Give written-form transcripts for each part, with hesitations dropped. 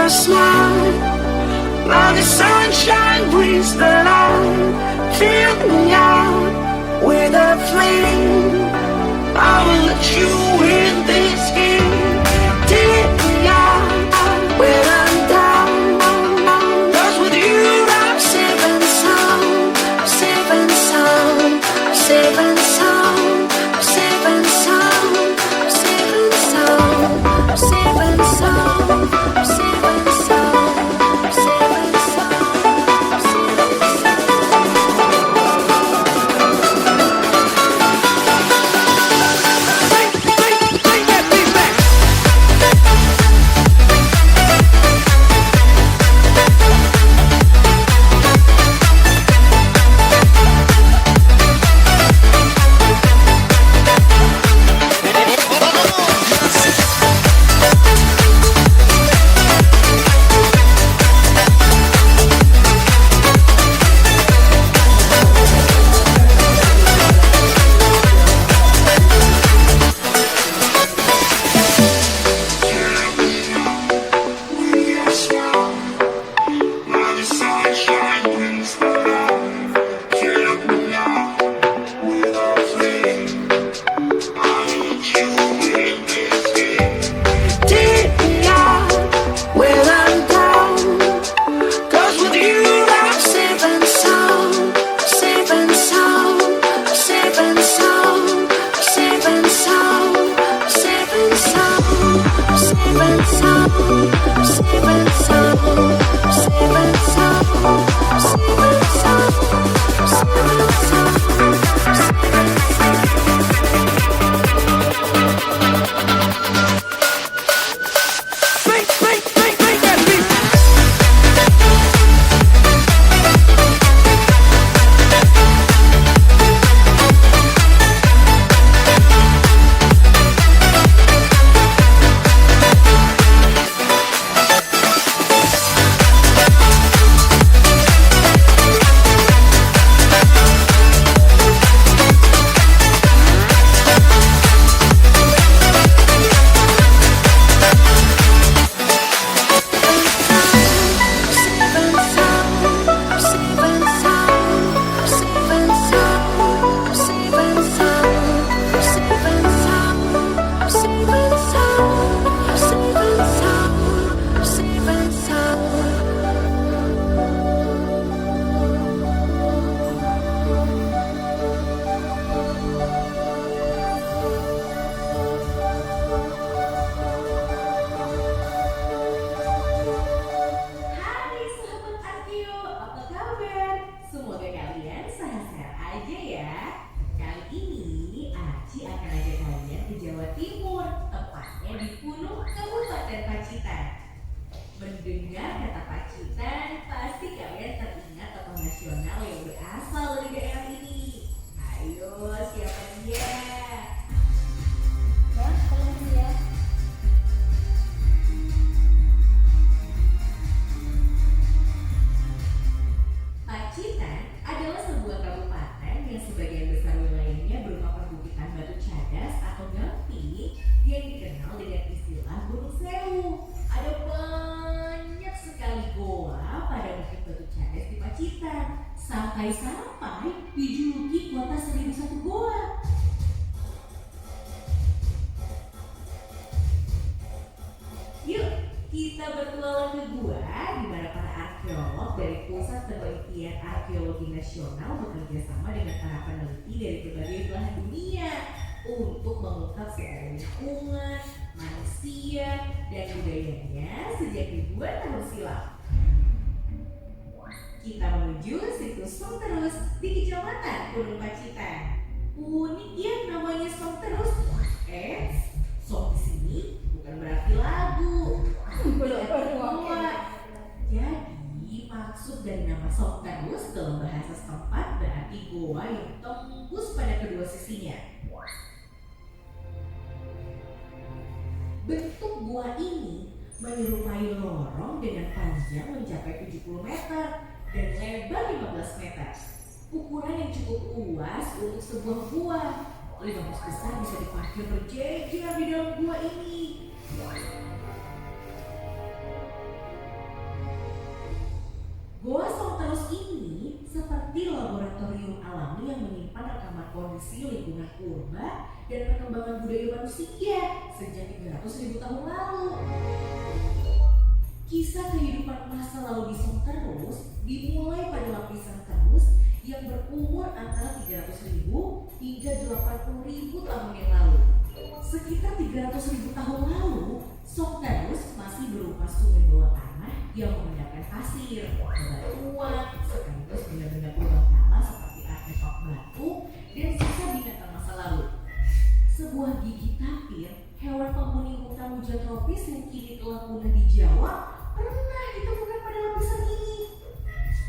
your smile. Now the sunshine brings the light. Fill me out with a flame. I will let you in this game. Take me out when I'm down. 'Cause with you I'm safe and sound. I'm safe and sound. I'm safe and sound. I'm safe and sound. I'm safe and sound. I'm safe and sound. I'm safe and sound. I'm safe and sound. I'm safe and sound. Bring that beat back. Take me out when I'm down. 'Cause with you I'm safe and sound. I'm safe and sound. I'm safe and sound. I'm safe and sound. I'm safe and sound. I'm safe and sound. I'm safe and sound. I'm safe and sound. I'm safe and sound. I'm safe and sound. Bring that beat. Hai sahabat Akio, apa kabar? Semoga kalian sehat-sehat aja ya. Kali ini Aci akan ajak kalian ke Jawa Timur, tepatnya di Punung, Kabupaten Pacitan. Mendengar kata Pacitan, pasti kalian teringat tokoh nasional yang berasal dari daerah ini. Ayo, siapa dia? Bang, tolong ya. Pacitan adalah sebuah kabupaten yang sebagian besar wilayahnya berupa perbukitan batu cadas atau gamping yang dikenal dengan istilah Gunung Sewu. Ada banyak sekali goa pada bukit batu cadas di Pacitan, sampai-sampai dijuluki kota 1001 goa. Yuk, kita bertualang ke gua di mana para arkeolog dari Pusat Penelitian Arkeologi Nasional bekerja sama dengan para peneliti dari berbagai belahan dunia untuk mengungkap soal lingkungan, manusia, dan budayanya sejak ribuan tahun silam. Kita menuju situs Songterus di Kecamatan Gunung Pacitan. Unik ya namanya Songterus. Song di sini bukan berarti lagu. Jadi maksud dari nama Songterus dalam bahasa setempat berarti goa yang tembus pada kedua sisinya. Bentuk gua ini menyerupai lorong dengan panjang mencapai 70 meter dan lebar 15 meter. Ukuran yang cukup luas untuk sebuah gua. 15 besar bisa diparkir berjejer di dalam gua ini. Goa Songterus ini seperti laboratorium alami yang menyimpan rekaman kondisi lingkungan purba dan perkembangan budaya manusia sejak 300.000 tahun lalu. Kisah kehidupan masa lalu di Songterus dimulai pada lapisan terus yang berumur antara 300.000 hingga 80.000 tahun yang lalu. Sekitar 300.000 tahun lalu, Songterus masih berupa sungai bawah tanah yang mengendapkan pasir, bebatuan, sekaligus benda-benda purbakala seperti artefak batu dan sisa binatang masa lalu. Sebuah gigi tapir, hewan penghuni hutan hujan tropis yang kini telah punah di Jawa, pernah ditemukan pada lapisan ini.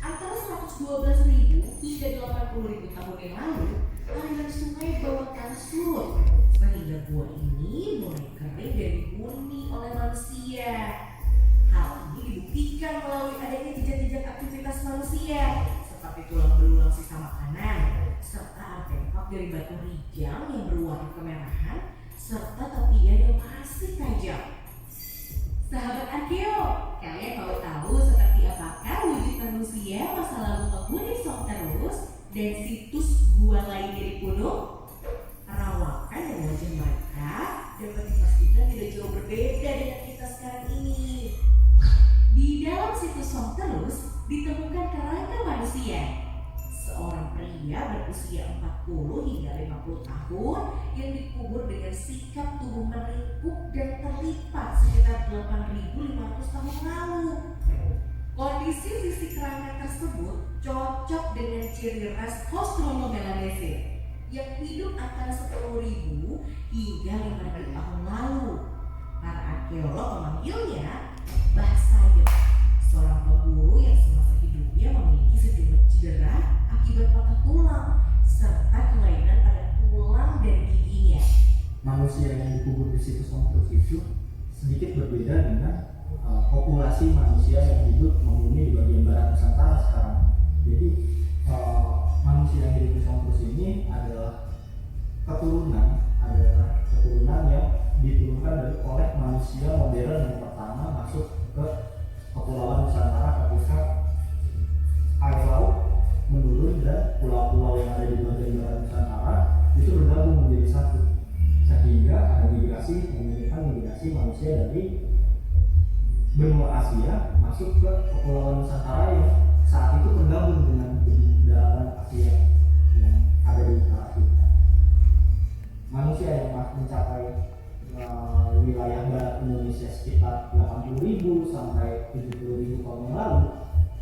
Antara 112.000 hingga 80.000 tahun yang lalu, aliran sungai bawah tanah surut sehingga gua ini mulai kering dan dihuni oleh manusia. Hal ini dibuktikan melalui adanya jejak-jejak aktivitas manusia seperti tulang belulang sisa makanan, serta artefak dari batu rijang yang berwarna kemerahan, serta tepian yang masih tajam. Sahabat Arkeo, kalian mau tahu seperti apakah wujud manusia masa lalu penghuni Songterus dan situs gua lainnya di Gunung? Perawakan dan wajah mereka dapat dipastikan tidak jauh berbeda dengan kita sekarang ini. Di dalam situs Songterus ditemukan kerangka manusia. Seorang pria berusia 40 hingga 50 tahun yang dikubur dengan sikap tubuh meringkuk dan terlipat sekitar 8.500 tahun lalu. Kondisi fisik kerangka tersebut cocok dengan ciri ras Australomelanesis yang hidup antara 10.000 hingga 5.000 tahun lalu. Para arkeolog memanggilnya Mbah Sayep, seorang pemburu yang semasa hidupnya memiliki sejumlah cedera akibat patah tulang serta kelainan pada tulang dan giginya. Manusia yang dikubur di situs Songterus itu sedikit berbeda dengan populasi manusia yang hidup menghuni di bagian barat Nusantara sekarang. Jadi manusia yang hidup di Songterus ini adalah keturunan yang diturunkan oleh manusia modern yang pertama masuk ke kepulauan Nusantara ketika air laut menurun dan pulau-pulau yang ada di bagian barat Nusantara itu bergabung menjadi satu, sehingga ada migrasi manusia dari benua Asia masuk ke kepulauan Nusantara yang saat itu tergabung dengan daratan Asia yang ada di utara kita. Manusia yang mencapai wilayah barat Indonesia sekitar 80.000 sampai 70.000 tahun yang lalu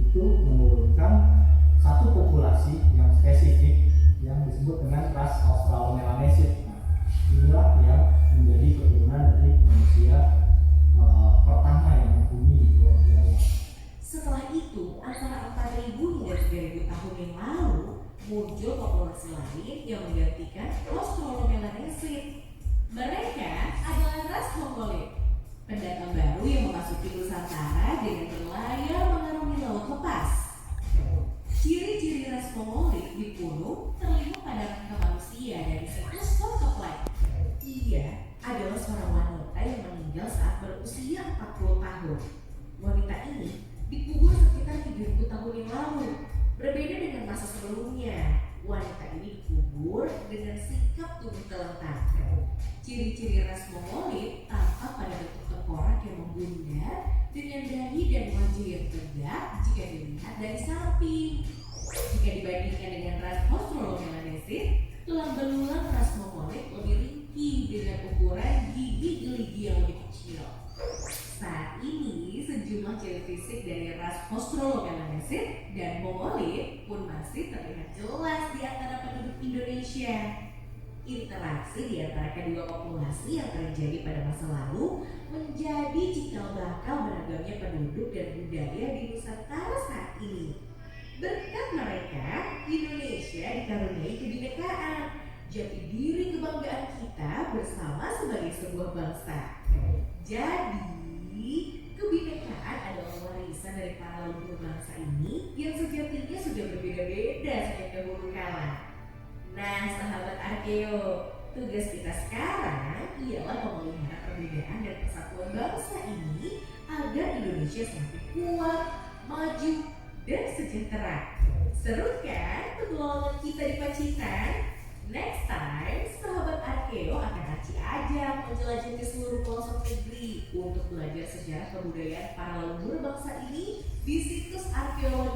itu menurunkan satu populasi yang spesifik yang disebut dengan ras Australomelanesis. Nah, inilah yang menjadi keturunan dari manusia pertama yang menghuni di Pulau Jawa. Setelah itu, antara 4.000 hingga 3.000 tahun yang lalu, muncul populasi lain yang menggantikan Australomelanesis. Mereka adalah ras Mongolit, pendatang baru yang memasuki Nusantara dengan berlayar mengarungi laut lepas. Ciri-ciri ras Mongolit di Pulau terlihat pada rangka manusia dari situs Songkeplek. Ia adalah seorang wanita yang meninggal saat berusia 40 tahun. Wanita ini dikubur sekitar 3.000 tahun yang lalu. Berbeda dengan masa sebelumnya, wanita ini dikubur dengan sikap tubuh telentang. Ciri-ciri ras Mongolit tampak pada bentuk tengkorak yang membundar dengan dahi dan wajah yang tegak jika dilihat dari samping. Jika dibandingkan dengan ras Australomelanesis, tulang belulang ras Mongolit lebih ringkih dengan ukuran gigi geligi yang lebih kecil. Saat ini, sejumlah ciri fisik dari ras Australomelanesis dan Mongolit pun masih terlihat jelas di antara penduduk Indonesia. Interaksi di antara kedua populasi yang terjadi pada masa lalu menjadi cikal bakal beragamnya penduduk dan budaya di Nusantara saat ini. Berkat mereka, Indonesia dikaruniai kebinekaan, jati diri kebanggaan kita bersama sebagai sebuah bangsa. Jadi, kebinekaan adalah warisan dari para leluhur bangsa ini yang sejatinya sudah berbeda-beda sejak dahulu kala. Nah, sahabat Arkeo, tugas kita sekarang ialah memelihara perbedaan dan persatuan bangsa ini agar Indonesia semakin kuat, maju, dan sejahtera. Seru kan petualangan kita di Pacitan? Next time, sahabat Arkeo akan Aci ajak menjelajahi seluruh pelosok negeri untuk belajar sejarah kebudayaan para leluhur bangsa ini di situs arkeologi